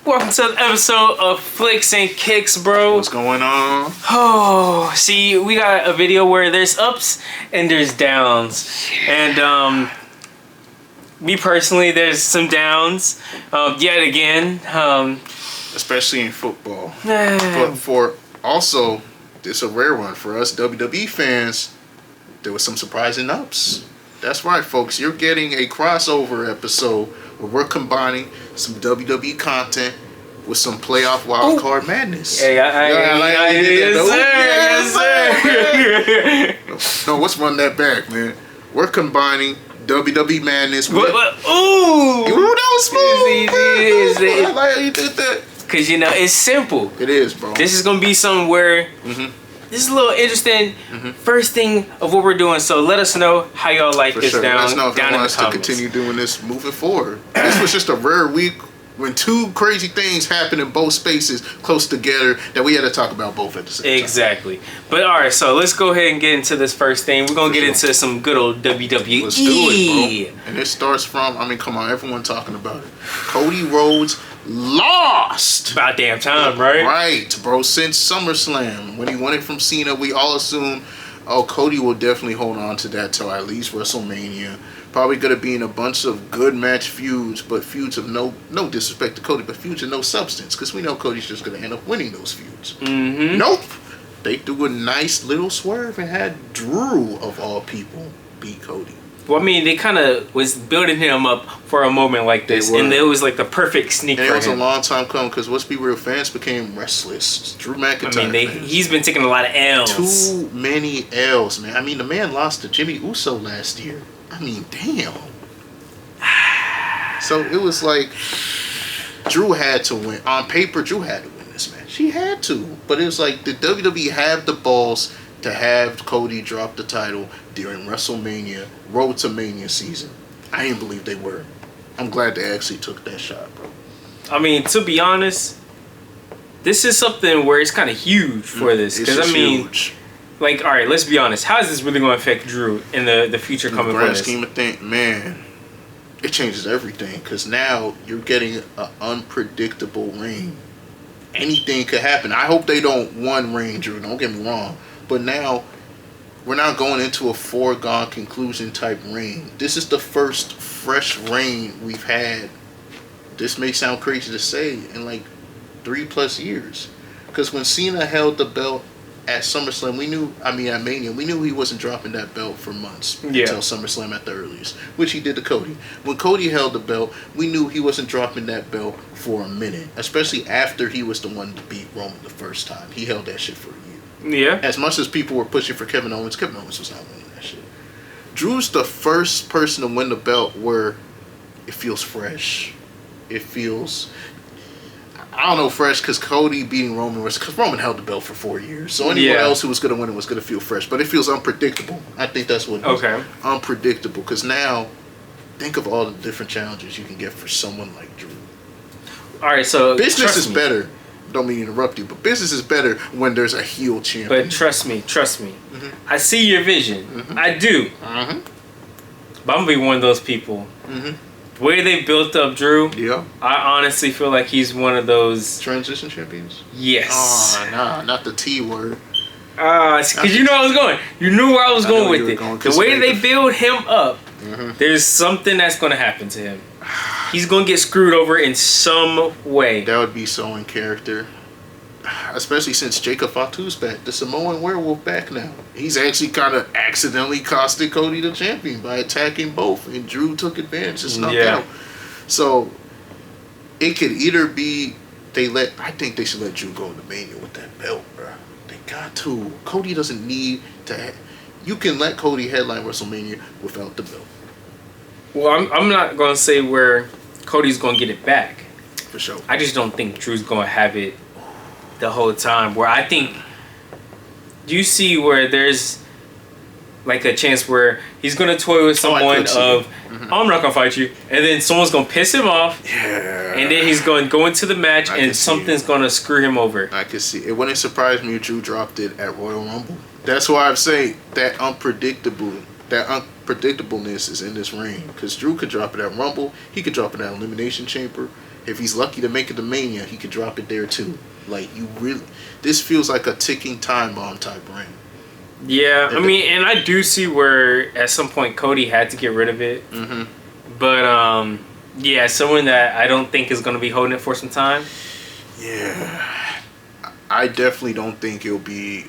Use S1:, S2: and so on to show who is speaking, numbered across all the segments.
S1: Welcome to the episode of Flicks and Kicks, bro.
S2: What's going on?
S1: Oh, see, we got a video where there's ups and there's downs. And me personally, there's some downs yet again.
S2: Especially in football. But for also, it's a rare one for us WWE fans. There was some surprising ups. That's right, folks. You're getting a crossover episode where we're combining some WWE content with some playoff wildcard madness.
S1: Hey, yes,
S2: sir. No, let's run that back, man. We're combining WWE madness with...
S1: Ooh!
S2: That was smooth.
S1: I
S2: like how you did that.
S1: Because, you know, it's simple.
S2: It is, bro.
S1: This is going to be something where... This is a little interesting first thing of what we're doing, so let us know how y'all like this down,
S2: let us know if
S1: down
S2: you
S1: in
S2: want
S1: the
S2: us
S1: comments.
S2: to continue doing this moving forward. This was just a rare week when two crazy things happened in both spaces close together that we had to talk about both at the same time.
S1: Exactly. But alright, so let's go ahead and get into this first thing. We're going to get into some good old WWE.
S2: Let's do it, bro. And it starts from, come on, everyone talking about it. Cody Rhodes lost.
S1: About damn time, right?
S2: Right, bro. Since SummerSlam, when he won it from Cena, we all assumed, oh, Cody will definitely hold on to that till at least WrestleMania. Probably gonna be in a bunch of good match feuds, but feuds of no disrespect to Cody, but feuds of no substance, because we know Cody's just gonna end up winning those feuds. Nope. They threw a nice little swerve and had Drew, of all people, beat Cody.
S1: Well, I mean, they kind of was building him up for a moment like this, and it was like the perfect sneak
S2: and
S1: for him.
S2: It was a long time coming, because let's be real, fans became restless. Drew McIntyre.
S1: I mean, he's been taking a lot of L's.
S2: Too many L's, man. I mean, the man lost to Jimmy Uso last year. I mean, damn. So it was like Drew had to win. On paper, Drew had to win this match. He had to. But it was like, did WWE have the balls to have Cody drop the title during WrestleMania, Road to Mania season? I didn't believe they were. I'm glad they actually took that shot, bro.
S1: I mean, to be honest, this is something where it's kind of huge for this. Because, I mean, huge. Like, all right, let's be honest. How is this really going to affect Drew in the future coming from this?
S2: In the grand scheme of things, man, it changes everything. Because now you're getting an unpredictable reign. Anything could happen. I hope they don't one reign, Drew. Don't get me wrong. But now, we're not going into a foregone conclusion type reign. This is the first fresh reign we've had. This may sound crazy to say, in like 3+ years. Because when Cena held the belt at SummerSlam, at Mania, we knew he wasn't dropping that belt for months until SummerSlam at the earliest, which he did to Cody. When Cody held the belt, we knew he wasn't dropping that belt for a minute, especially after he was the one to beat Roman the first time. He held that shit for a year.
S1: Yeah.
S2: As much as people were pushing for Kevin Owens was not winning that shit. Drew's the first person to win the belt where it feels fresh. It feels... I don't know, fresh, because Cody beating Roman was because Roman held the belt for 4 years. So anyone else who was going to win it was going to feel fresh. But it feels unpredictable. I think that's what it is. Okay. Unpredictable. Because now, think of all the different challenges you can get for someone like Drew.
S1: All right, so
S2: business is better. Don't mean to interrupt you, but business is better when there's a heel champion.
S1: But trust me. I see your vision. I do. But I'm going to be one of those people. The way they built up Drew, I honestly feel like he's one of those...
S2: transition champions?
S1: Yes.
S2: Oh, nah, not the T word.
S1: Because you know where I was going. You knew where I was going with it. The way they build him up, there's something that's going to happen to him. He's going to get screwed over in some way.
S2: That would be so in character. Especially since Jacob Fatu's back. The Samoan werewolf back now. He's actually kind of accidentally costed Cody the champion by attacking both. And Drew took advantage and snuck out. So, it could either be I think they should let Drew go into Mania with that belt, bro. They got to. Cody doesn't need to... You can let Cody headline WrestleMania without the belt.
S1: Well, I'm not going to say where Cody's going to get it back.
S2: For sure.
S1: I just don't think Drew's going to have it the whole time. Where I think... You see where there's like a chance where he's going to toy with someone oh, I'm not going to fight you. And then someone's going to piss him off. Yeah. And then he's going to go into the match and something's going to screw him over.
S2: I can see it. Wouldn't surprise me if Drew dropped it at Royal Rumble. That's why I'm saying that unpredictableness is in this ring. Because Drew could drop it at Rumble. He could drop it at Elimination Chamber. If he's lucky to make it to Mania, he could drop it there too. Like, this feels like a ticking time bomb type reign.
S1: Yeah, I mean, and I do see where at some point Cody had to get rid of it. Mm-hmm. But yeah, someone that I don't think is going to be holding it for some time.
S2: Yeah, I definitely don't think it'll be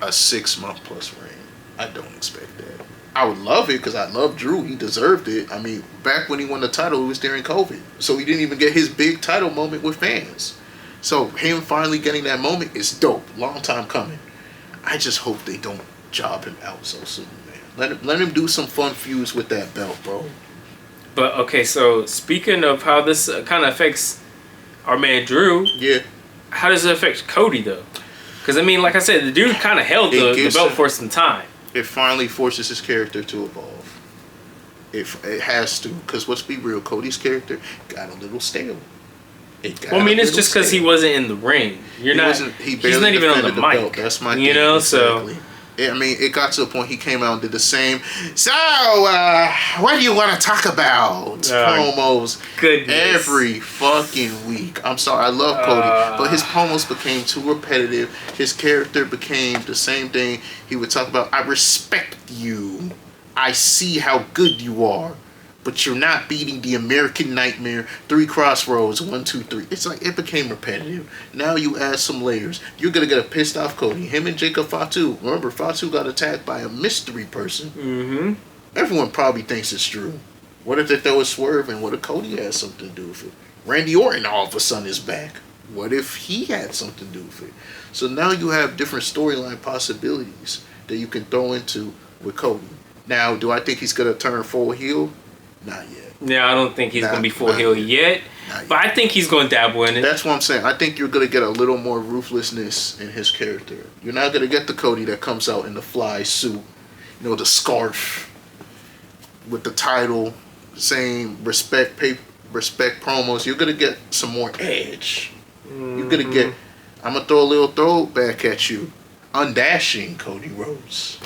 S2: a 6-month plus reign. I don't expect that. I would love it because I love Drew. He deserved it. I mean, back when he won the title, it was during COVID. So he didn't even get his big title moment with fans. So him finally getting that moment is dope. Long time coming. I just hope they don't job him out so soon, man. Let him do some fun feuds with that belt, bro.
S1: But, okay, so speaking of how this kind of affects our man Drew.
S2: Yeah. How
S1: does it affect Cody, though? Because, I mean, like I said, the dude kind of held the belt for some time.
S2: It finally forces his character to evolve. It has to. Because let's be real, Cody's character got a little stale.
S1: Well, I mean, it's just because he wasn't in the ring. He's not even on the mic. Belt.
S2: That's my
S1: thing. Exactly.
S2: So... I mean, it got to a point he came out and did the same. So, what do you want to talk about? Promos.
S1: Goodness.
S2: Every fucking week. I'm sorry, I love Cody, but his promos became too repetitive. His character became the same thing. He would talk about, I respect you. I see how good you are. But you're not beating the American Nightmare, 3 Crossroads, 1, 2, 3. It's like, it became repetitive. Now you add some layers. You're going to get a pissed off Cody. Him and Jacob Fatu. Remember, Fatu got attacked by a mystery person.
S1: Mm-hmm.
S2: Everyone probably thinks it's true. What if they throw a swerve and what if Cody has something to do with it? Randy Orton all of a sudden is back. What if he had something to do with it? So now you have different storyline possibilities that you can throw into with Cody. Now, do I think he's going to turn full heel? Not yet.
S1: Yeah, I don't think he's going to be full heel yet. But I think he's going to dabble in it.
S2: That's what I'm saying. I think you're going to get a little more ruthlessness in his character. You're not going to get the Cody that comes out in the fly suit, the scarf with the title, saying respect promos. You're going to get some more edge. Mm-hmm. You're going to get, I'm going to throw a little throwback at you. Undashing Cody Rhodes.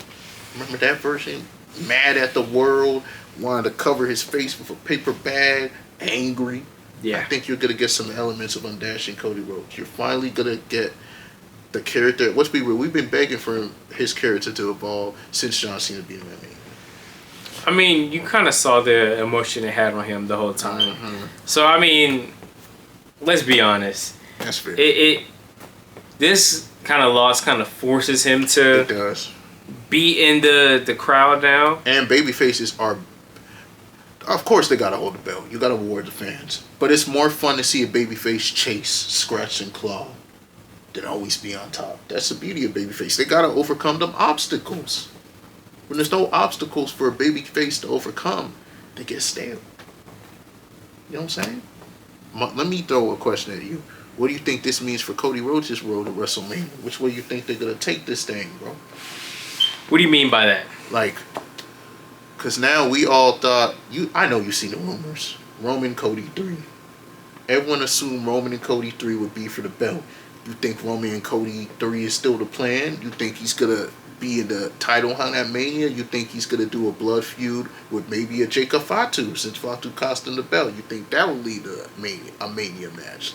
S2: Remember that version? Mad at the world. Wanted to cover his face with a paper bag, angry.
S1: Yeah.
S2: I think you're going to get some elements of Undashing Cody Rhodes. You're finally going to get the character. Let's be real, we've been begging for his character to evolve since John Cena beat him at me.
S1: I mean, you kind of saw the emotion it had on him the whole time. Mm-hmm. So, I mean, let's be honest.
S2: That's fair.
S1: This kind of loss kind of forces him to...
S2: It does.
S1: Be in the crowd now.
S2: And babyfaces are... Of course they gotta hold the belt. You gotta reward the fans. But it's more fun to see a babyface chase, scratch, and claw than always be on top. That's the beauty of babyface. They gotta overcome them obstacles. When there's no obstacles for a babyface to overcome, they get stale. You know what I'm saying? Let me throw a question at you. What do you think this means for Cody Rhodes' road to WrestleMania? Which way you think they're gonna take this thing, bro?
S1: What do you mean by that?
S2: Like... Because now we all thought... I know you've seen the rumors. Roman, Cody 3. Everyone assumed Roman and Cody 3 would be for the belt. You think Roman and Cody 3 is still the plan? You think he's going to be in the title hunt at Mania? You think he's going to do a blood feud with maybe a Jacob Fatu since Fatu cost him the belt? You think that will lead to a Mania match?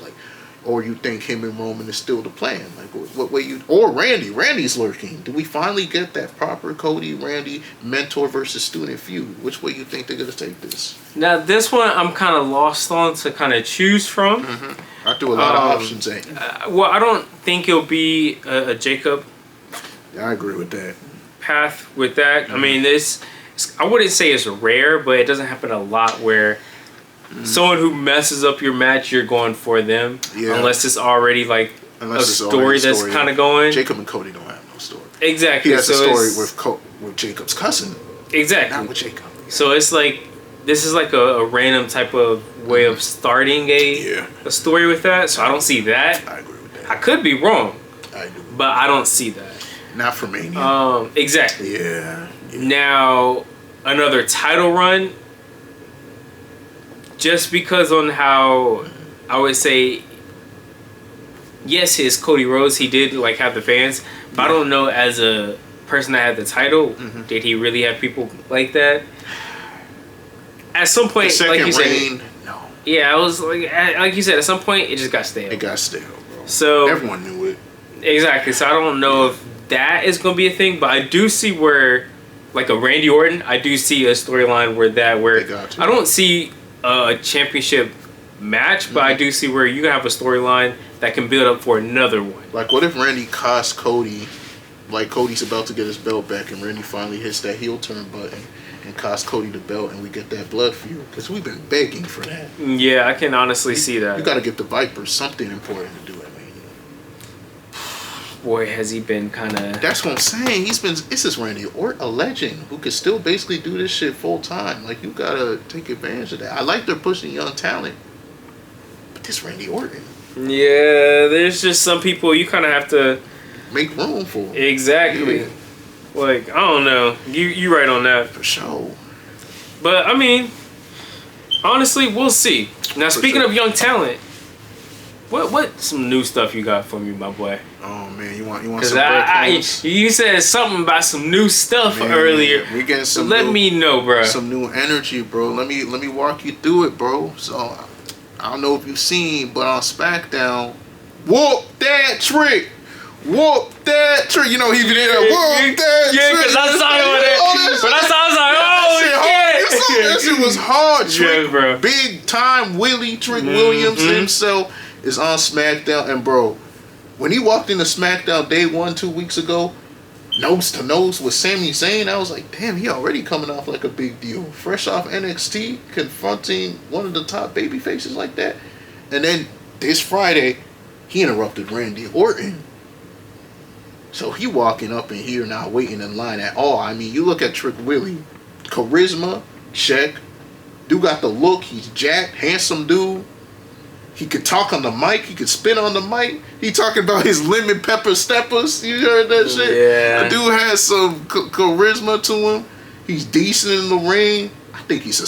S2: Or you think him and Roman is still the plan? What way you... Or Randy. Randy's lurking. Do we finally get that proper Cody-Randy mentor versus student feud? Which way you think they're going to take this?
S1: Now, this one I'm kind of lost on to kind of choose from.
S2: Mm-hmm. I threw a lot of options at you.
S1: Well, I don't think it'll be a Jacob...
S2: Yeah, I agree with that.
S1: ...path with that. Mm-hmm. I mean, I wouldn't say it's rare, but it doesn't happen a lot where... Someone who messes up your match, you're going for them. Yeah. Unless it's already a story that's kind of going.
S2: Jacob and Cody don't have no story.
S1: Exactly.
S2: He has a story with Jacob's cousin.
S1: Exactly.
S2: Not with Jacob.
S1: So it's this is a random type of way of starting a story with that. So I don't see that.
S2: I agree with that.
S1: I could be wrong.
S2: I do.
S1: But I don't see that.
S2: Not for Mania.
S1: Exactly.
S2: Yeah.
S1: Now, another title run. Just because on how I would say, yes, his Cody Rhodes, he did have the fans, but I don't know as a person that had the title, did he really have people like that? At some point, like you said,
S2: no.
S1: Yeah, I was like you said, at some point it just got stale.
S2: It got stale, bro.
S1: So
S2: everyone knew it.
S1: Exactly. So I don't know if that is going to be a thing, but I do see where, like a Randy Orton, I do see a storyline where I don't see a championship match, but I do see where you can have a storyline that can build up for another one.
S2: Like, what if Randy cost Cody? Like, Cody's about to get his belt back, and Randy finally hits that heel turn button and cost Cody the belt, and we get that blood feud, because we've been begging for that.
S1: Yeah, I can honestly see that.
S2: You got to get the Vipers something important to do.
S1: Boy, has he been kind of...
S2: That's what I'm saying. This is Randy Orton, a legend, who can still basically do this shit full time. Like, you got to take advantage of that. I like they're pushing young talent, but this Randy Orton.
S1: Yeah, there's just some people you kind of have to...
S2: make room for.
S1: Exactly. Yeah. Like, I don't know. You right on that.
S2: For sure.
S1: But, I mean, honestly, we'll see. Now, speaking of young talent, what some new stuff you got for me, my boy?
S2: Oh man, you want some breadcrumbs?
S1: You said something about some new stuff earlier.
S2: We getting some.
S1: Let me know, bro.
S2: Some new energy, bro. Let me walk you through it, bro. So I don't know if you've seen, but on SmackDown, whoop that trick. Whoop that trick. You know he did that. Whoop that trick.
S1: Yeah, because I saw it. But I was like, oh,
S2: that shit was hard, Trick.
S1: Yeah, bro.
S2: Big time Willie Trick Williams himself is on SmackDown, and bro, when he walked into SmackDown day 1 2 weeks ago, nose to nose with Sami Zayn, I was like, damn, he already coming off like a big deal. Fresh off NXT, confronting one of the top baby faces like that. And then this Friday, he interrupted Randy Orton. So he walking up in here now, waiting in line at all. I mean, you look at Trick Willie, charisma, check. Dude got the look. He's jacked, handsome dude. He could talk on the mic. He could spit on the mic. He talking about his lemon pepper steppers. You heard that shit?
S1: Yeah.
S2: The dude has some charisma to him. He's decent in the ring. I think he's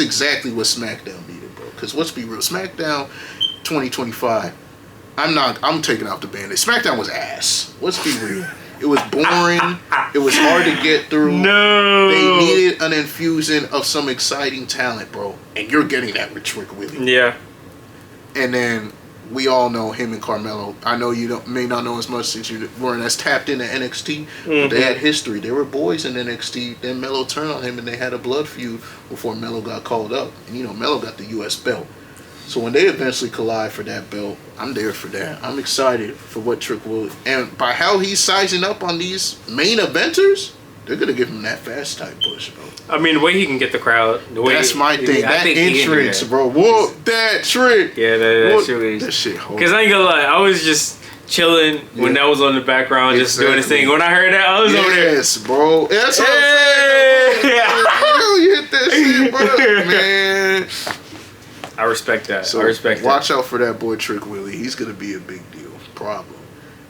S2: exactly what SmackDown needed, bro. Because let's be real, SmackDown 2025. I'm taking out the Band-Aid. SmackDown was ass. Let's be real. It was boring. It was hard to get through.
S1: No.
S2: They needed an infusion of some exciting talent, bro. And you're getting that with Trick Willie.
S1: Yeah.
S2: And then we all know him and Carmelo. I know you may not know as much since you weren't as tapped into NXT. But they had history. They were boys in NXT. Then Melo turned on him and they had a blood feud before Melo got called up. And you know, Melo got the US belt. So when they eventually collide for that belt, I'm there for that. I'm excited for what Trick will. And by how he's sizing up on these main eventers, they're going to give him that fast type push, bro.
S1: I mean, the way he can get the crowd.
S2: That's my thing. That entrance, bro. Whoop that trick.
S1: Yeah, that shit is.
S2: That shit hard.
S1: Because I ain't gonna lie, I was just chilling when that was on the background, just doing his thing. When I heard that, I was over there.
S2: Yes, bro. That's what I'm saying. Yeah. You hit that shit, bro. Man.
S1: I respect that.
S2: So
S1: I respect that.
S2: Watch out for that boy Trick Willie. He's going to be a big deal. Problem.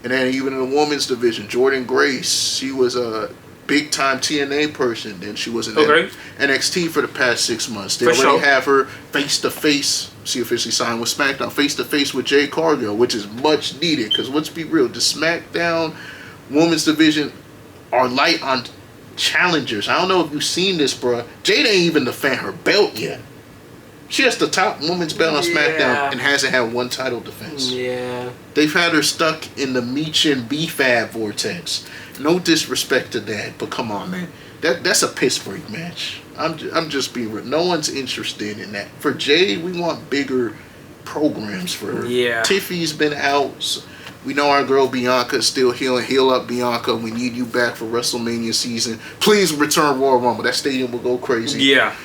S2: And then even in the women's division, Jordan Grace, she was a big-time TNA person. Then she was in NXT for the past 6 months. They already have her face-to-face. She officially signed with SmackDown. Face-to-face with Jade Cargill, which is much needed. Because let's be real, the SmackDown women's division are light on challengers. I don't know if you've seen this, bro. Jade ain't even defend her belt yet. She has the top women's belt on SmackDown and hasn't had one title defense.
S1: Yeah.
S2: They've had her stuck in the Meechin BFAB vortex. No disrespect to that, but come on, man. That's a piss break match. I'm just being real. No one's interested in that. For Jade, we want bigger programs for her.
S1: Yeah.
S2: Tiffy's been out. So we know our girl Bianca's still healing. Heal up, Bianca. We need you back for WrestleMania season. Please return Royal Rumble. That stadium will go crazy.
S1: Yeah.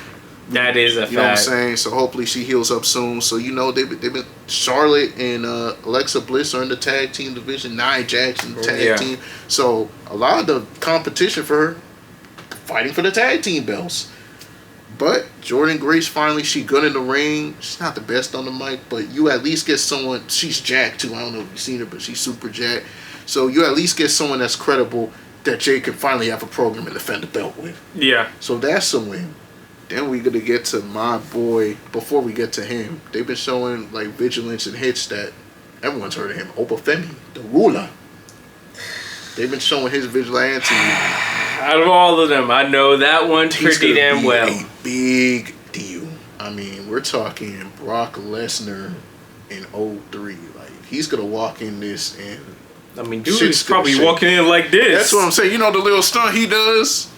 S1: That is a fact.
S2: You know what I'm saying? So hopefully she heals up soon. So you know they've been Charlotte and Alexa Bliss are in the tag team division. Nia Jax in the tag team. So a lot of the competition for her fighting for the tag team belts. But Jordan Grace finally, she good in the ring. She's not the best on the mic, but you at least get someone. She's jacked too. I don't know if you've seen her, but she's super jacked. So you at least get someone that's credible that Jay can finally have a program and defend the belt with.
S1: Yeah.
S2: So that's a win. Then we're going to get to my boy. Before we get to him, they've been showing like vigilance and hits that everyone's heard of him. Obafemi, the ruler. They've been showing his vigilante.
S1: Out of all of them, I know that one pretty damn well.
S2: A big deal. I mean, we're talking Brock Lesnar in '03. Like, he's gonna walk in this and
S1: I mean, dude is probably walking in like this.
S2: That's what I'm saying. You know the little stunt he does.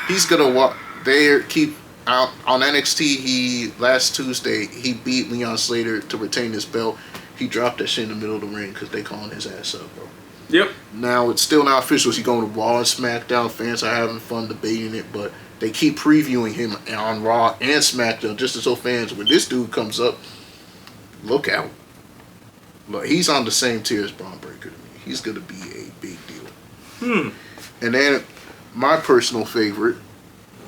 S2: He's gonna walk. They keep out on NXT. He last Tuesday he beat Leon Slater to retain his belt. He dropped that shit in the middle of the ring because they calling his ass up, bro.
S1: Yep.
S2: Now it's still not official. Is he going to Raw and SmackDown? Fans are having fun debating it, but they keep previewing him on Raw and SmackDown just to show fans when this dude comes up, look out. But he's on the same tier as Braun Breaker to me. He's going to be a big deal. And then my personal favorite.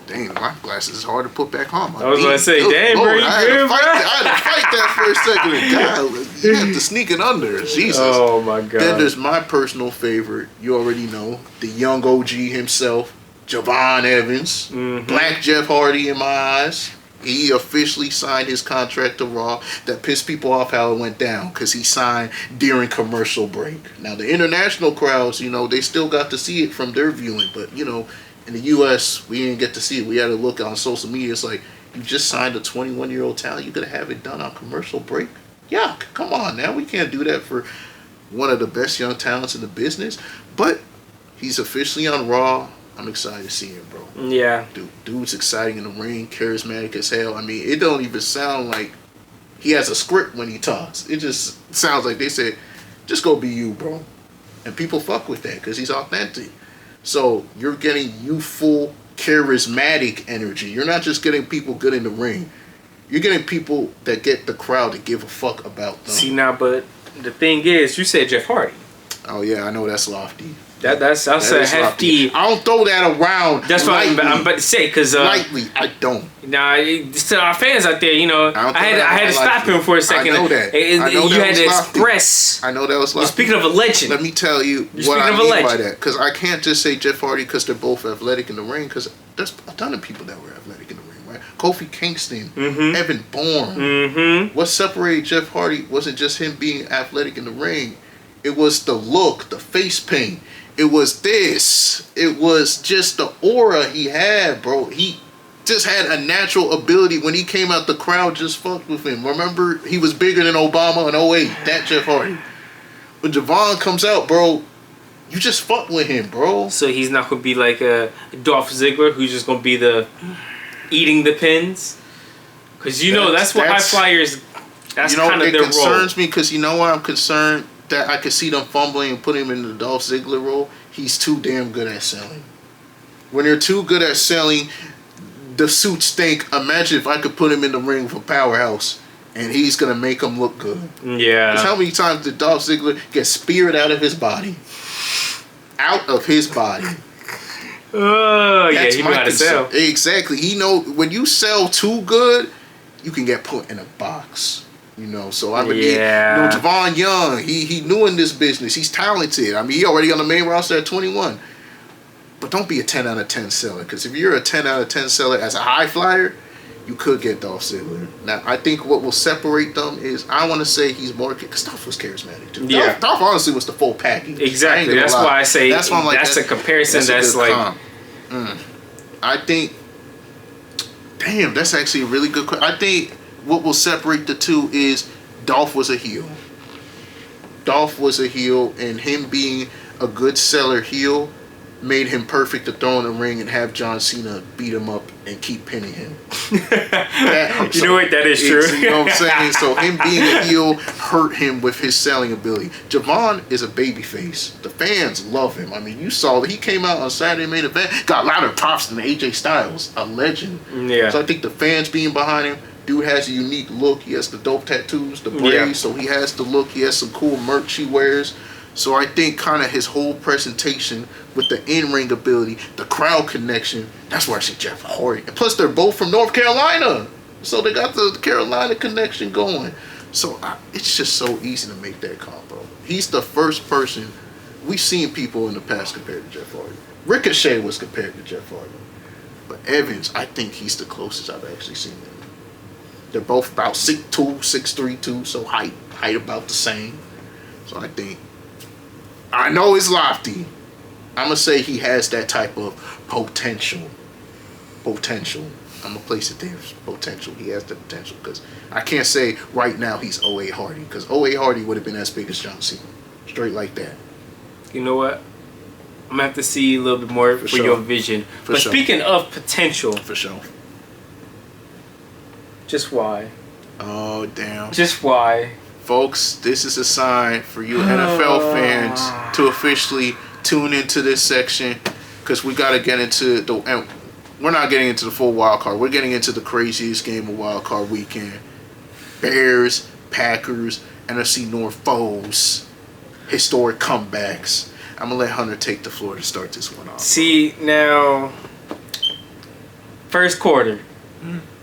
S2: Dang, my glasses is hard to put back on.
S1: I was going to say, dang, bro, you good, bro?
S2: I had to fight that for a second. God, you have to sneak it under. Jesus.
S1: Oh, my God.
S2: Then there's my personal favorite. You already know. The young OG himself, Javon Evans. Black Jeff Hardy in my eyes. He officially signed his contract to Raw. That pissed people off how it went down because he signed during commercial break. Now, the international crowds, you know, they still got to see it from their viewing. But, you know, in the U.S., we didn't get to see it. We had to look on social media. It's like, you just signed a 21-year-old talent. You got to have it done on commercial break? Yeah, come on now. We can't do that for one of the best young talents in the business. But he's officially on Raw. I'm excited to see him, bro.
S1: Yeah.
S2: Dude's exciting in the ring, charismatic as hell. I mean, it don't even sound like he has a script when he talks. It just sounds like they said, just go be you, bro. And people fuck with that because he's authentic. So you're getting youthful, charismatic energy. You're not just getting people good in the ring. You're getting people that get the crowd to give a fuck about them.
S1: See, now, but the thing is, you said Jeff Hardy.
S2: Oh, yeah, I know that's lofty.
S1: That's a hefty.
S2: I don't throw that around.
S1: That's what I'm about to say, because
S2: lightly, I don't.
S1: Nah, to our fans out there, you know, I had to stop him for a second.
S2: I know that.
S1: You had to express.
S2: I know that was lofty.
S1: Speaking of a legend,
S2: let me tell you what I mean by that. Because I can't just say Jeff Hardy because they're both athletic in the ring. Because there's a ton of people that were athletic in the ring, right? Kofi Kingston, Evan Bourne. What separated Jeff Hardy wasn't just him being athletic in the ring. It was the look, the face paint. It was this. It was just the aura he had, bro. He just had a natural ability. When he came out, the crowd just fucked with him. Remember, he was bigger than Obama in '08. That Jeff Hardy. When Javon comes out, bro, you just fuck with him, bro.
S1: So he's not going to be like a Dolph Ziggler, who's just going to be the eating the pins? Because, you know, that's what high flyers, that's kind of their role.
S2: It concerns me because you know why I'm concerned? That I could see them fumbling and put him in the Dolph Ziggler role. He's too damn good at selling. When they're too good at selling, the suits stink. Imagine if I could put him in the ring with a powerhouse and he's going to make him look good.
S1: Yeah.
S2: Because how many times did Dolph Ziggler get speared out of his body? Out of his body.
S1: Oh, yeah, he know how to sell.
S2: Exactly. He know when you sell too good, you can get put in a box. You know, so I mean, you know, Javon Young, he new in this business. He's talented. I mean, he already on the main roster at 21. But don't be a 10 out of 10 seller. Because if you're a 10 out of 10 seller as a high flyer, you could get Dolph Ziggler. Now, I think what will separate them is, I want to say he's more, because Dolph was charismatic too.
S1: Yeah.
S2: Dolph honestly was the full package.
S1: Exactly. That's why I say that's why I'm like, that's a comparison that's like.
S2: I think, damn, that's actually a really good question. I think what will separate the two is Dolph was a heel. Dolph was a heel, and him being a good seller heel made him perfect to throw in the ring and have John Cena beat him up and keep pinning him.
S1: You know what? That is true.
S2: You know what I'm saying? So him being a heel hurt him with his selling ability. Javon is a babyface. The fans love him. I mean, you saw that he came out on Saturday main event, got louder props than AJ Styles, a legend.
S1: Yeah.
S2: So I think the fans being behind him. Dude has a unique look. He has the dope tattoos, the braids, so he has the look. He has some cool merch he wears. So I think kind of his whole presentation with the in-ring ability, the crowd connection, that's where I see Jeff Hardy. And plus, they're both from North Carolina. So they got the Carolina connection going. So it's just so easy to make that combo. He's the first person. We've seen people in the past compared to Jeff Hardy. Ricochet was compared to Jeff Hardy. But Evans, I think he's the closest I've actually seen him. They're both about 6'2", 6'3", too, so height about the same. So I know it's lofty. I'm going to say he has that type of potential. I'm gonna place it there. Potential. He has the potential because I can't say right now he's 08 Hardy because 08 Hardy would have been as big as John Cena, straight like that.
S1: You know what? I'm gonna have to see a little bit more for
S2: sure.
S1: your vision. But speaking of potential,
S2: for sure.
S1: Just why?
S2: Oh damn.
S1: Just why?
S2: Folks, this is a sign for you NFL fans to officially tune into this section because we got to get into the. And we're not getting into the full wild card. We're getting into the craziest game of wild card weekend. Bears, Packers, NFC North foes, historic comebacks. I'm gonna let Hunter take the floor to start this one off.
S1: See now, first quarter,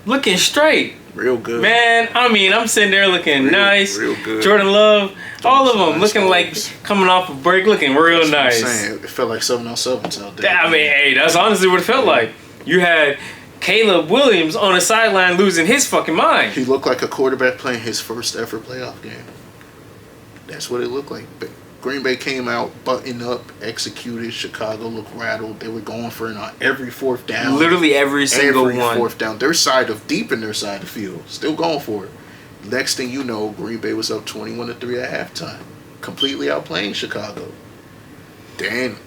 S1: looking straight.
S2: Real good.
S1: Man, I mean, I'm sitting there looking nice.
S2: Real good.
S1: Jordan Love, all of them looking like coming off a break, looking real nice.
S2: What I'm saying. It felt like 7-on-7s out there.
S1: I mean, hey, that's honestly what it felt like. You had Caleb Williams on the sideline losing his fucking mind.
S2: He looked like a quarterback playing his first ever playoff game. That's what it looked like. But Green Bay came out, buttoned up, executed. Chicago looked rattled. They were going for it on every fourth down.
S1: Literally every single one.
S2: Every fourth down. Deep in their side of the field. Still going for it. Next thing you know, Green Bay was up 21-3 at halftime. Completely outplaying Chicago. Then,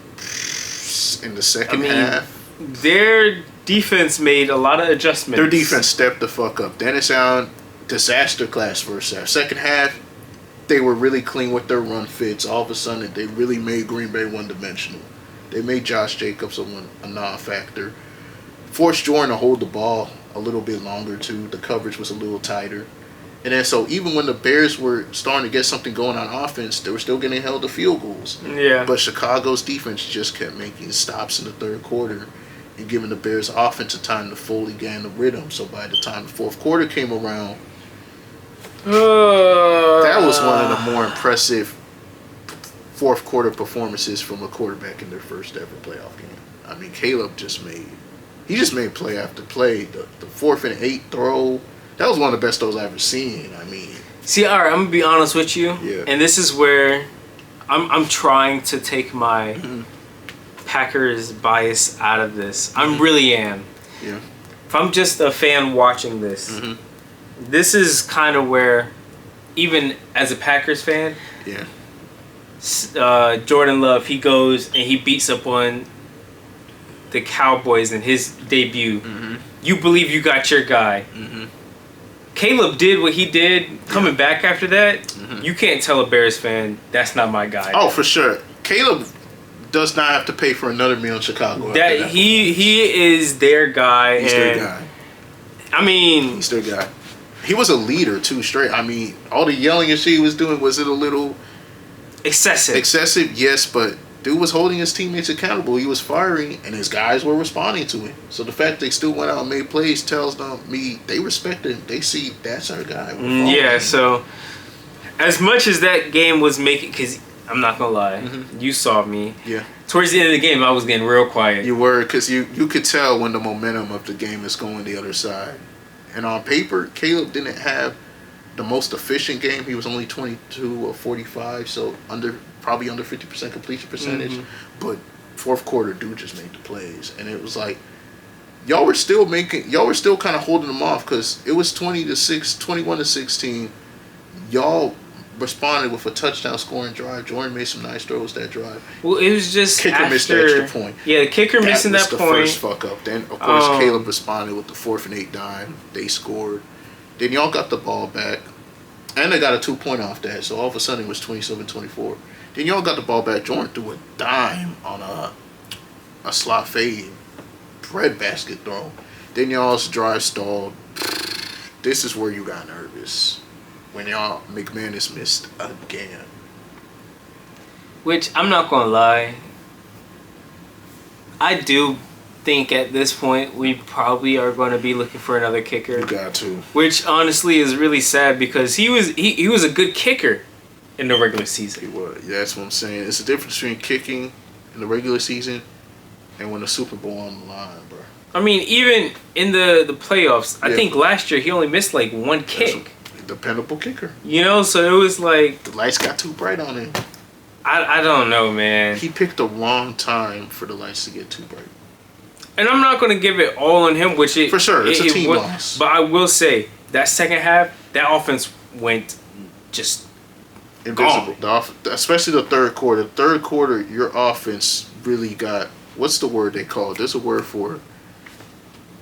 S2: in the second half,
S1: their defense made a lot of adjustments.
S2: Their defense stepped the fuck up. Dennis Allen, disaster class first half. Second half, they were really clean with their run fits. All of a sudden, they really made Green Bay one-dimensional. They made Josh Jacobs a non-factor. Forced Jordan to hold the ball a little bit longer, too. The coverage was a little tighter. And then, so even when the Bears were starting to get something going on offense, they were still getting held to field goals.
S1: Yeah.
S2: But Chicago's defense just kept making stops in the third quarter and giving the Bears offensive time to fully gain the rhythm. So by the time the fourth quarter came around, that was one of the more impressive fourth quarter performances from a quarterback in their first ever playoff game. I mean, Caleb just made play after play. The 4th and 8 throw, that was one of the best throws I've ever seen. I mean,
S1: see, all right, I'm gonna be honest with you,
S2: yeah.
S1: And this is where I'm trying to take my Packers bias out of this. I really am.
S2: Yeah.
S1: If I'm just a fan watching this, this is kind of where, even as a Packers fan,
S2: yeah,
S1: Jordan Love, he goes and he beats up on the Cowboys in his debut. You believe you got your guy. Caleb did what he did coming back after that. You can't tell a Bears fan that's not my guy.
S2: Oh, for sure. Caleb does not have to pay for another meal in Chicago.
S1: That he is their guy.
S2: He's their guy.
S1: I mean,
S2: he's their guy. He was a leader too, straight. I mean, all the yelling and shit he was doing, was it a little
S1: excessive?
S2: Excessive, yes, but dude was holding his teammates accountable. He was firing, and his guys were responding to it. So the fact they still went out and made plays tells me they respect him. They see that's our guy.
S1: Yeah, so as much as that game was making, because I'm not going to lie, you saw me.
S2: Yeah.
S1: Towards the end of the game, I was getting real quiet.
S2: You were, because you could tell when the momentum of the game is going the other side. And on paper, Caleb didn't have the most efficient game. He was only 22 of 45, so probably under 50% completion percentage. But fourth quarter, dude just made the plays, and it was like y'all were still kind of holding them off because it was 21-16. Y'all responded with a touchdown scoring drive. Jordan made some nice throws that drive.
S1: Well, it was just
S2: kicker missed the extra point.
S1: Yeah, the kicker missing that point.
S2: That was the first fuck up. Then of course Caleb responded with the 4th and 8 dime. They scored. Then y'all got the ball back, and they got a 2-point off that. So all of a sudden it was 27-24. Then y'all got the ball back. Jordan threw a dime on a slot fade breadbasket throw. Then y'all's drive stalled. This is where you got nervous. When y'all McManus missed again.
S1: Which, I'm not going to lie, I do think at this point we probably are going to be looking for another kicker.
S2: You got to.
S1: Which honestly is really sad because he was a good kicker in the regular season.
S2: He was. Yeah, that's what I'm saying. It's the difference between kicking in the regular season and when the Super Bowl on the line, bro.
S1: I mean, even in the playoffs, I think last year he only missed like one kick.
S2: Dependable kicker.
S1: You know, so it was like
S2: the lights got too bright on him.
S1: I don't know, man.
S2: He picked the wrong time for the lights to get too bright.
S1: and I'm not going to give it all on him, which
S2: for sure, it's a team loss.
S1: But I will say that second half, that offense went just
S2: invisible. Especially the third quarter. Third quarter, your offense really got, what's the word they call it? There's a word for it.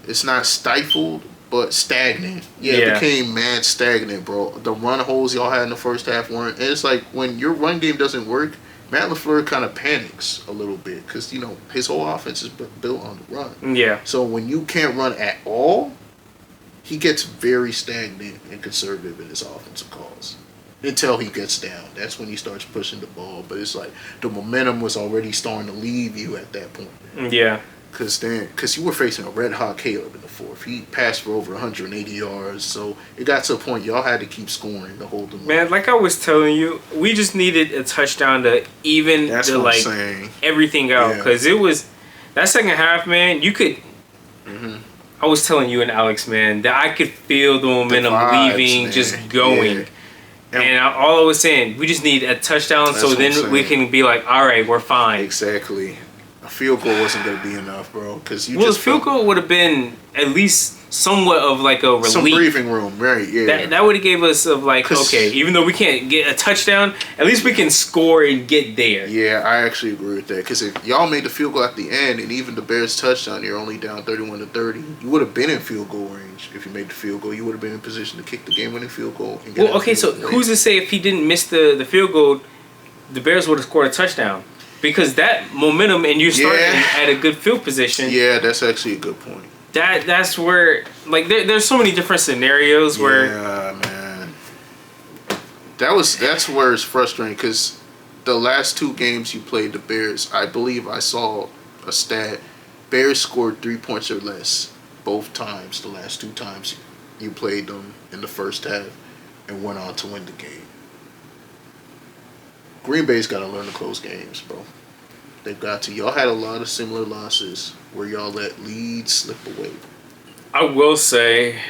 S2: It's not stifled, but stagnant. Yeah, it became mad stagnant, bro. The run holes y'all had in the first half weren't. And it's like when your run game doesn't work, Matt LaFleur kind of panics a little bit because, his whole offense is built on the run.
S1: Yeah.
S2: So when you can't run at all, he gets very stagnant and conservative in his offensive calls. Until he gets down. That's when he starts pushing the ball. But it's like the momentum was already starting to leave you at that point.
S1: Yeah.
S2: Because you were facing a red-hot Caleb in the fourth. He passed for over 180 yards. So it got to a point y'all had to keep scoring to hold them.
S1: Man, like I was telling you, we just needed a touchdown to even everything out. Because it was that second half, man, you could... Mm-hmm. I was telling you and Alex, man, that I could feel the momentum leaving, man. Just going. Yeah. And all I was saying, we just need a touchdown so then we can be like, all right, we're fine.
S2: Exactly. A field goal wasn't going to be enough, bro.
S1: The field goal would have been at least somewhat of like a relief.
S2: Some breathing room, right, yeah.
S1: That would have gave us of like, okay, even though we can't get a touchdown, at least we can score and get there.
S2: Yeah, I actually agree with that. Because if y'all made the field goal at the end and even the Bears touchdown, you're only down 31-30, you would have been in field goal range. If you made the field goal, you would have been in position to kick the game-winning field goal. And get
S1: so who's to say if he didn't miss the field goal, the Bears would have scored a touchdown? Because that momentum and you're starting at a good field position.
S2: Yeah, that's actually a good point.
S1: That's where, like, there's so many different scenarios where...
S2: Yeah, man. That's where it's frustrating because the last two games you played the Bears, I believe I saw a stat. Bears scored 3 points or less both times, the last two times you played them in the first half and went on to win the game. Green Bay's got to learn to close games, bro. They've got to. Y'all had a lot of similar losses where y'all let leads slip away.
S1: I will say,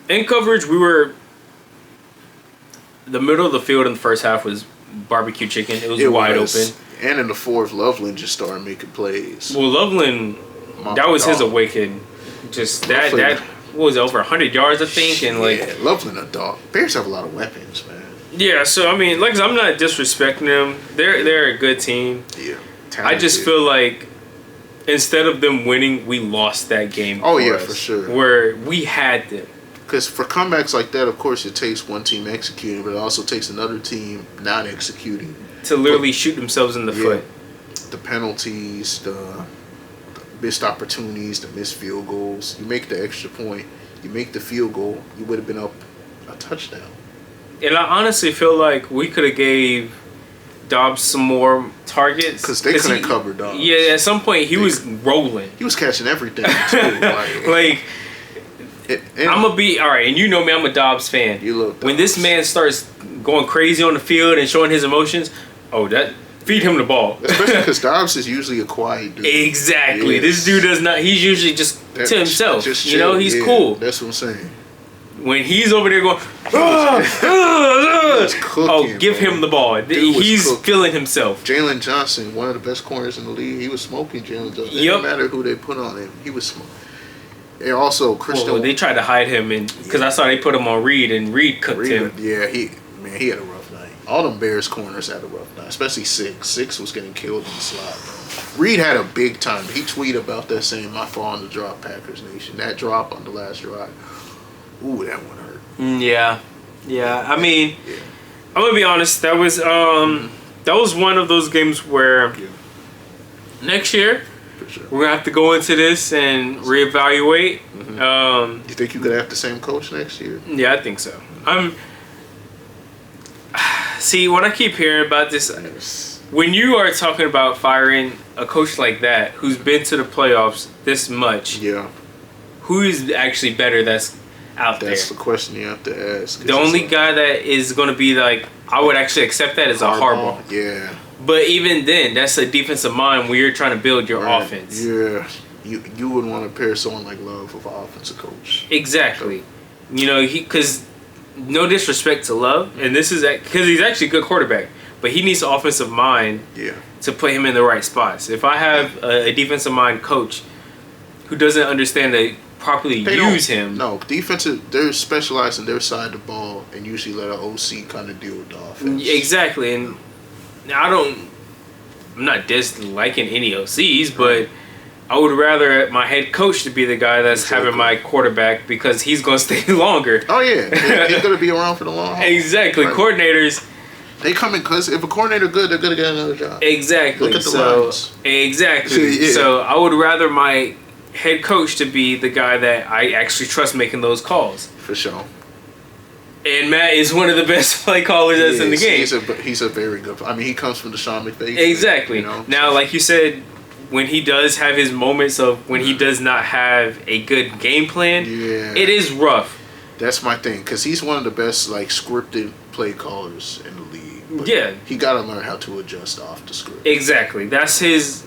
S1: in coverage, we were... The middle of the field in the first half was barbecue chicken. It was wide open.
S2: And in the fourth, Loveland just started making plays.
S1: Well, Loveland, that was his awakening. Just that was over 100 yards, I think. And
S2: Loveland a dog. Bears have a lot of weapons, man.
S1: Yeah, so I mean, like I'm not disrespecting them. They're a good team.
S2: Yeah, talented.
S1: I just feel like instead of them winning, we lost that game.
S2: For sure.
S1: Where we had them.
S2: Because for comebacks like that, of course, it takes one team executing, but it also takes another team not executing
S1: to literally shoot themselves in the foot.
S2: The penalties, the missed opportunities, the missed field goals. You make the extra point, you make the field goal, you would have been up a touchdown. And
S1: I honestly feel like we could have gave Dobbs some more targets.
S2: Because they couldn't cover Dobbs.
S1: Yeah, at some point he was rolling.
S2: He was catching everything, too.
S1: I'm going to be... All right, and you know me, I'm a Dobbs fan.
S2: You love Dobbs.
S1: When this man starts going crazy on the field and showing his emotions, feed him the ball.
S2: Especially because Dobbs is usually a quiet dude.
S1: Exactly. This dude does not... He's usually just to himself.
S2: Just
S1: he's cool.
S2: That's what I'm saying.
S1: When he's over there going, give him the ball. He's feeling himself.
S2: Jalen Johnson, one of the best corners in the league, he was smoking Jalen Johnson. It didn't matter who they put on him. He was smoking. And also, Christian...
S1: they tried to hide him because I saw they put him on Reed, and Reed cooked him.
S2: Yeah, he had a rough night. All them Bears corners had a rough night, especially Six. Six was getting killed in the slot. Reed had a big time. He tweeted about that saying, "My fault on the drop, Packers Nation." That drop on the last drive. Ooh, that one hurt.
S1: Yeah. I mean, I'm gonna be honest. That was one of those games where next year we're gonna have to go into this and reevaluate.
S2: Mm-hmm. You think you could have the same coach next year?
S1: Yeah, I think so. See, when I keep hearing about this, when you are talking about firing a coach like that who's been to the playoffs this much, who is actually better? That's
S2: the question you have to ask.
S1: The only guy that is going to be like, I would actually accept that is a Harbaugh.
S2: Yeah.
S1: But even then, that's a defensive mind where you're trying to build your offense.
S2: Yeah. You wouldn't want to pair someone like Love with an offensive coach.
S1: Exactly. Because no disrespect to Love, and this is because he's actually a good quarterback. but he needs an offensive mind to put him in the right spots. If I have a defensive mind coach who doesn't understand to properly use him.
S2: No, defensive, they're specialized in their side of the ball and usually let an OC kind of deal with the offense.
S1: Exactly, and I'm not disliking any OCs, but I would rather my head coach to be the guy that's having my quarterback because he's going to stay longer.
S2: Oh, yeah. He's going to be around for the long haul.
S1: Exactly. Right. Coordinators.
S2: They come in because if a coordinator good, they're going to get another job.
S1: Exactly.
S2: Look at the lines.
S1: Exactly. Yeah. So I would rather my head coach to be the guy that I actually trust making those calls.
S2: For sure.
S1: And Matt is one of the best play callers that's in the game.
S2: He's a very good. I mean, he comes from the Sean McVay.
S1: Exactly. Now, like you said, when he does have his moments of when he does not have a good game plan, it is rough.
S2: That's my thing, because he's one of the best scripted play callers in the league. But he got to learn how to adjust off the script.
S1: Exactly. That's his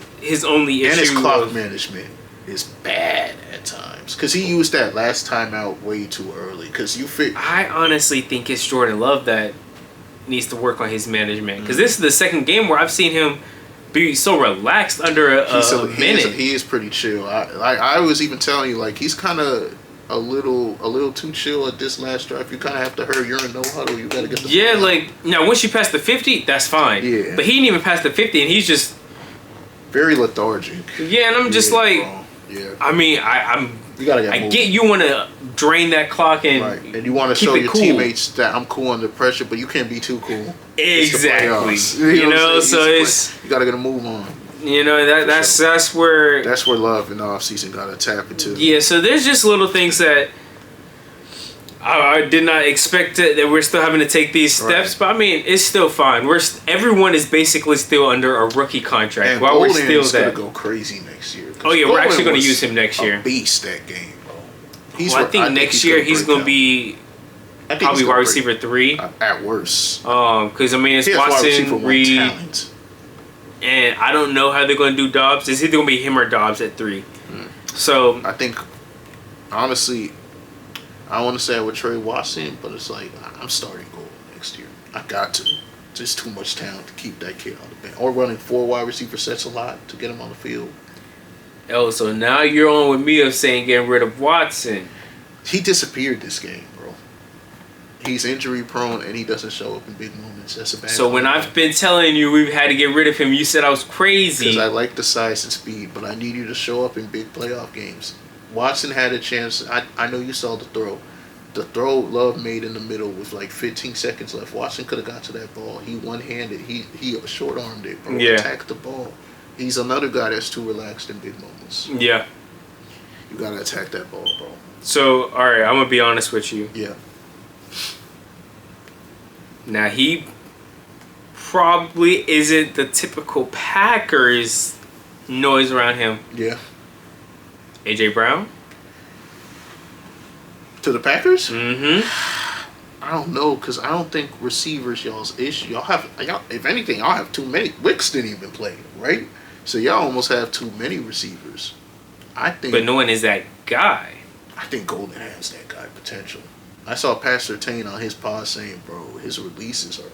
S1: only issue.
S2: And his clock management is bad at times, because he used that last time out way too early.
S1: I honestly think it's Jordan Love that needs to work on his management, because this is the second game where I've seen him be so relaxed under a minute.
S2: He is pretty chill. I was even telling you, he's kind of a little too chill at this last drive. You kind of have to hurry. You're in no huddle. You got to get the
S1: now once you pass the 50, that's fine.
S2: Yeah.
S1: But he didn't even pass the 50, and he's just
S2: very lethargic.
S1: Yeah, and I'm just I mean,
S2: you gotta get moving.
S1: Get you want to drain that clock and
S2: and you want to show your teammates that I'm cool under pressure, but you can't be too cool.
S1: Exactly. So
S2: you gotta get a move on.
S1: That's where
S2: Love in the offseason gotta tap into.
S1: Yeah, so there's just little things that I did not expect that we're still having to take these steps, but I mean it's still fine. Everyone is basically still under a rookie contract
S2: and
S1: while we're still
S2: gonna go crazy next year.
S1: Oh yeah, we're actually going to use him next year.
S2: A beast that game, bro.
S1: I think next year he's going to be probably wide receiver 3
S2: at worst.
S1: Because I mean it's Watson, Reed, and I don't know how they're going to do Dobbs. It's either going to be him or Dobbs at 3. So
S2: I think honestly, I want to say I would trade Watson, but it's I'm starting Gold next year. I got to. Just too much talent to keep that kid on the bench. Or running 4 wide receiver sets a lot to get him on the field.
S1: Oh, so now you're on with me of saying getting rid of Watson.
S2: He disappeared this game, bro. He's injury prone and he doesn't show up in big moments. That's a bad.
S1: So when I've been telling you we've had to get rid of him, you said I was crazy.
S2: Because I like the size and speed, but I need you to show up in big playoff games. Watson had a chance. I know you saw the throw. The throw Love made in the middle with 15 seconds left. Watson could have got to that ball. He one-handed. He short-armed it, bro.
S1: Yeah.
S2: Attacked the ball. He's another guy that's too relaxed in big moments.
S1: Yeah.
S2: You got to attack that ball, bro.
S1: So, all right, I'm going to be honest with you.
S2: Yeah.
S1: Now, he probably isn't the typical Packers noise around him.
S2: Yeah.
S1: A.J. Brown?
S2: To the Packers?
S1: Mm-hmm.
S2: I don't know, because I don't think receivers y'all's issue. Y'all, if anything, y'all have too many. Wicks didn't even play, right? So y'all almost have too many receivers. I think.
S1: But no one is that guy.
S2: I think Golden has that guy potential. I saw Pastor Tane on his pod saying, bro, his releases are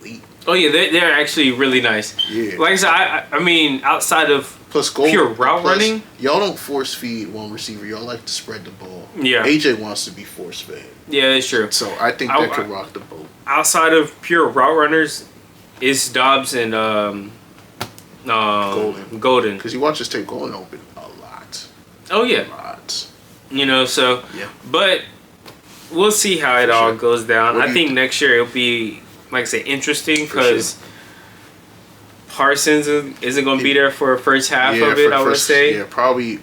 S2: elite.
S1: Oh yeah, they're actually really nice.
S2: Yeah.
S1: Like I said, I mean, outside of pure route running,
S2: y'all don't force feed one receiver. Y'all like to spread the ball.
S1: Yeah.
S2: AJ wants to be force fed.
S1: Yeah, that's true.
S2: So I think that could rock the boat.
S1: Outside of pure route runners, it's Dobbs and Golden.
S2: Because you watch this tape, Golden open a lot.
S1: Oh yeah.
S2: A lot.
S1: So
S2: yeah.
S1: But we'll see how it all goes down. I think next year it'll be, like I said, interesting because Parsons isn't going to be there for the first half of it, I would say.
S2: Yeah, probably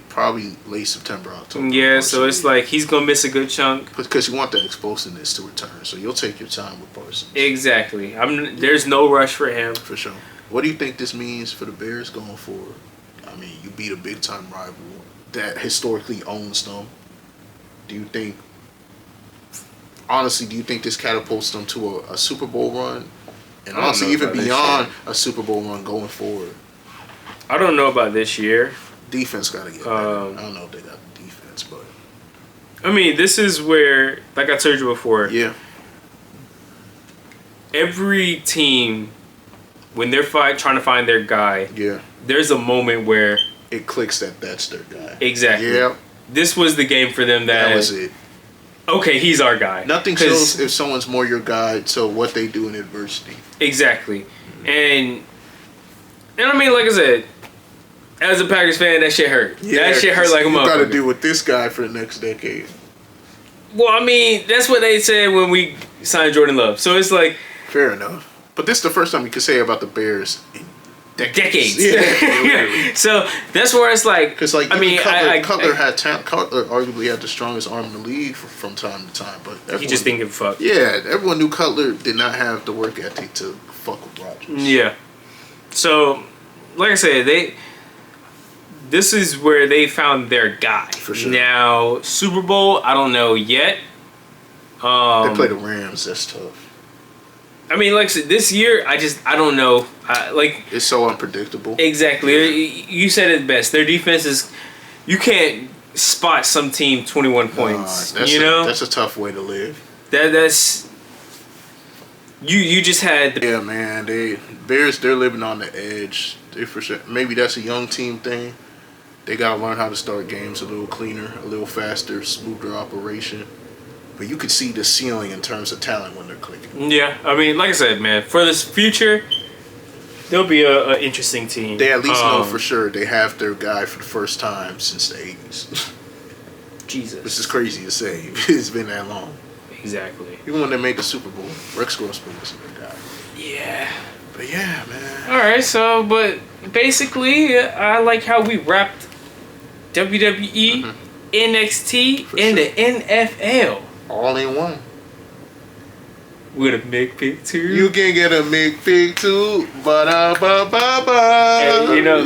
S2: late September, October.
S1: Yeah, Parsons. So it's like he's going to miss a good chunk.
S2: Because you want that explosiveness to return, so you'll take your time with Parsons.
S1: Exactly. There's no rush for him.
S2: For sure. What do you think this means for the Bears going forward? I mean, you beat a big-time rival that historically owns them. Do you think this catapults them to a Super Bowl run? And honestly, even beyond a Super Bowl run going forward?
S1: I don't know about this year.
S2: Defense got to get better. I don't know if they got the defense, but...
S1: I mean, this is where, like I told you before...
S2: Yeah.
S1: Every team when they're trying to find their guy, there's a moment where
S2: it clicks that that's their guy.
S1: Exactly.
S2: Yeah.
S1: This was the game for them. That
S2: was it.
S1: Okay, he's our guy.
S2: Nothing shows if someone's more your guy, so what they do in adversity.
S1: Exactly. And I mean, like I said, as a Packers fan, that shit hurt. Yeah, that shit hurt like a motherfucker.
S2: You gotta deal with this guy for the next decade.
S1: Well, I mean, that's what they said when we signed Jordan Love. So it's like...
S2: Fair enough. But this is the first time you can say about the Bears in
S1: decades. Yeah. So that's where it's like...
S2: Because, like, Cutler had talent. Cutler arguably had the strongest arm in the league from time to time. But
S1: he just didn't give a fuck.
S2: Yeah, everyone knew Cutler did not have the work ethic to fuck with Rodgers.
S1: Yeah. So, like I said, this is where they found their guy.
S2: For sure.
S1: Now, Super Bowl, I don't know yet.
S2: They play the Rams. That's tough.
S1: I mean, like I said, this year, I don't know.
S2: It's so unpredictable.
S1: Exactly. Yeah. You said it best. Their defense is... You can't spot some team 21 points.
S2: That's a tough way to live.
S1: That's... You just had...
S2: Yeah, man. Bears, they're living on the edge. They for sure. Maybe that's a young team thing. They got to learn how to start games a little cleaner, a little faster, smoother operation. But you could see the ceiling in terms of talent when they're clicking.
S1: Yeah, I mean, like I said, man, for this future, they'll be an interesting team.
S2: They at least know for sure they have their guy for the first time since the 80s.
S1: Jesus.
S2: Which is crazy to say. It's been that long.
S1: Exactly.
S2: Even when they made the Super Bowl, Rex Grossman was their guy.
S1: Yeah.
S2: But yeah, man.
S1: All right, so, but basically, I like how we wrapped WWE, NXT, and the NFL.
S2: All in one.
S1: With a McPick 2.
S2: You can get a McPick 2. Ba-da-ba-ba-ba.
S1: You know,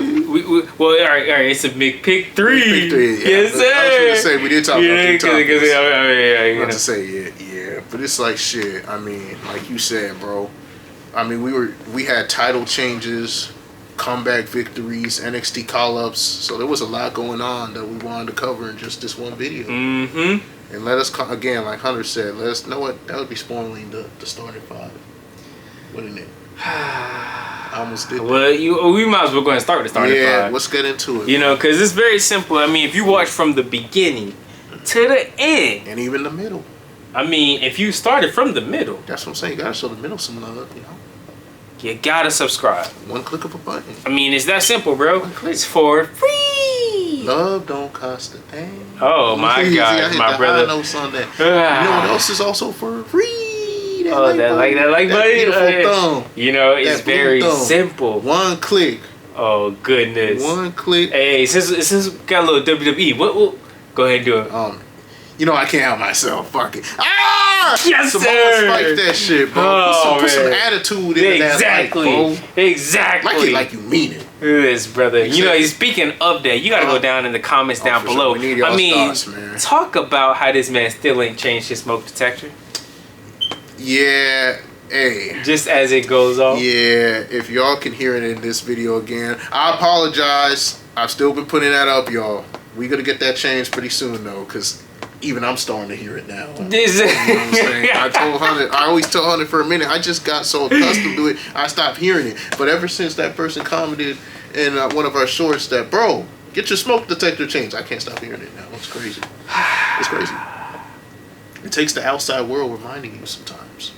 S1: all right, it's a McPick 3.
S2: McPick 3, yeah.
S1: Yes, sir.
S2: I was going to say, we did talk about 3 topics.
S1: To
S2: say, yeah. But it's like shit. I mean, like you said, bro. I mean, we had title changes, comeback victories, NXT call-ups. So there was a lot going on that we wanted to cover in just this one video.
S1: Mm-hmm.
S2: And let us, again, like Hunter said, let us know what that would be spoiling the starting five, wouldn't it? I almost did that.
S1: Well, we might as well go ahead and start the starting five.
S2: Yeah, let's get into it.
S1: You know, because it's very simple. I mean, if you watch from the beginning to the end.
S2: And even the middle.
S1: I mean, if you started from the middle.
S2: That's what I'm saying. You gotta show the middle some love, you know.
S1: You gotta subscribe.
S2: One click of a button.
S1: I mean, it's that simple, bro. It's for free.
S2: Love don't cost a thing.
S1: Oh my God, my brother.
S2: Notes on that. You know what else is also for free?
S1: That like buddy.
S2: Thumb.
S1: You know, it's very simple.
S2: One click.
S1: Oh goodness.
S2: One click.
S1: Hey, since we got a little WWE, what? Go ahead and do it.
S2: You know I can't help myself. Fuck it. Ah!
S1: Yes,
S2: Samoa
S1: sir.
S2: Spike that shit, bro. Put some attitude in that, bro.
S1: Exactly.
S2: Like it like you mean it.
S1: Yes, brother. Exactly. You know, speaking of that, you gotta go down in the comments down below.
S2: Sure. We need y'all's thoughts, man.
S1: Talk about how this man still ain't changed his smoke detector.
S2: Yeah. Hey.
S1: Just as it goes off.
S2: Yeah. If y'all can hear it in this video again, I apologize. I've still been putting that up, y'all. We gotta get that changed pretty soon though, because even I'm starting to hear it now. You know what I'm saying? I told Hunter, I always tell Hunter for a minute, I just got so accustomed to it, I stopped hearing it. But ever since that person commented in one of our shorts that, bro, get your smoke detector changed, I can't stop hearing it now. It's crazy. It's crazy. It takes the outside world reminding you sometimes.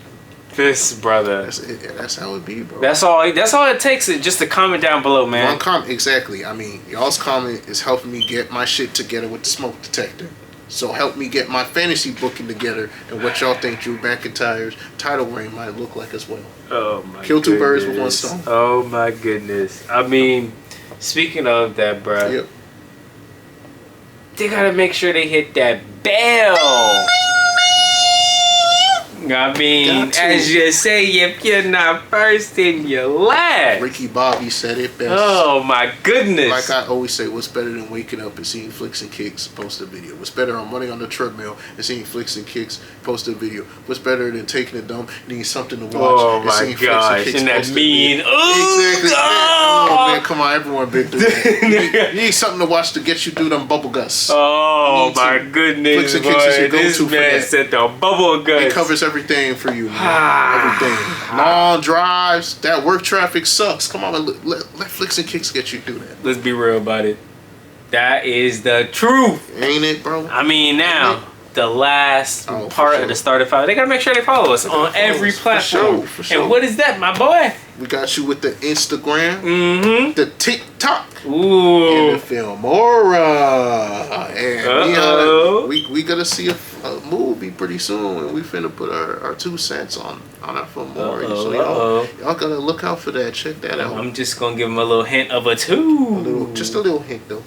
S1: This brother.
S2: That's how it be, bro.
S1: That's all it takes is just to comment down below, man.
S2: One comment, exactly. I mean, y'all's comment is helping me get my shit together with the smoke detector. So help me get my fantasy booking together and what y'all think Drew McIntyre's title reign might look like as well.
S1: Oh my
S2: Kill two birds with one stone.
S1: Oh my goodness. I mean, speaking of that, bro.
S2: Yep.
S1: They gotta make sure they hit that bell. I mean, as you say, if you're not first, then you're last.
S2: Ricky Bobby said it best.
S1: Oh my goodness.
S2: Like I always say, what's better than waking up and seeing flicks and kicks post a video? What's better than running on the treadmill and seeing flicks and kicks post a video? What's better than taking a dump and needing something to watch and seeing flicks and kicks post a video? Exactly. Oh man, come on, everyone been through that. You need something to watch to get you through them bubble guts.
S1: Oh my goodness,
S2: flicks and kicks is your go-to
S1: this man said the bubble guts.
S2: It covers everything everything for you, man. Everything. Long drives. That work traffic sucks. Come on, let Flicks and Kicks get you through that.
S1: Let's be real about it. That is the truth.
S2: Ain't it, bro?
S1: I mean, now, the last part of the starter file, they gotta make sure they follow us on every platform.
S2: For sure.
S1: And what is that, my boy?
S2: We got you with the Instagram, the TikTok,
S1: ooh,
S2: and the Filmora. And we gonna see a movie pretty soon, and we finna put our 2 cents on our Filmora. So y'all gotta look out for that. Check that out.
S1: I'm just gonna give them a little hint of a 2.
S2: Just a little hint though.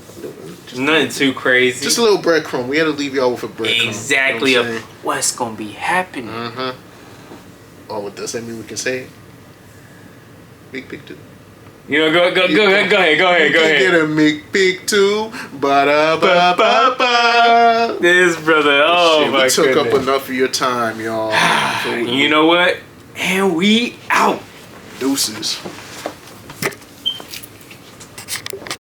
S1: Nothing too crazy.
S2: Just a little breadcrumb. We had to leave y'all with a breadcrumb.
S1: Exactly.
S2: You know what
S1: what's gonna be happening.
S2: Oh, does that mean we can say it? Big 2.
S1: You know, go ahead.
S2: Get a big 2. Ba-da-ba-ba-ba.
S1: This brother, my
S2: took
S1: goodness.
S2: up enough of your time, y'all.
S1: You know what? And we out.
S2: Deuces.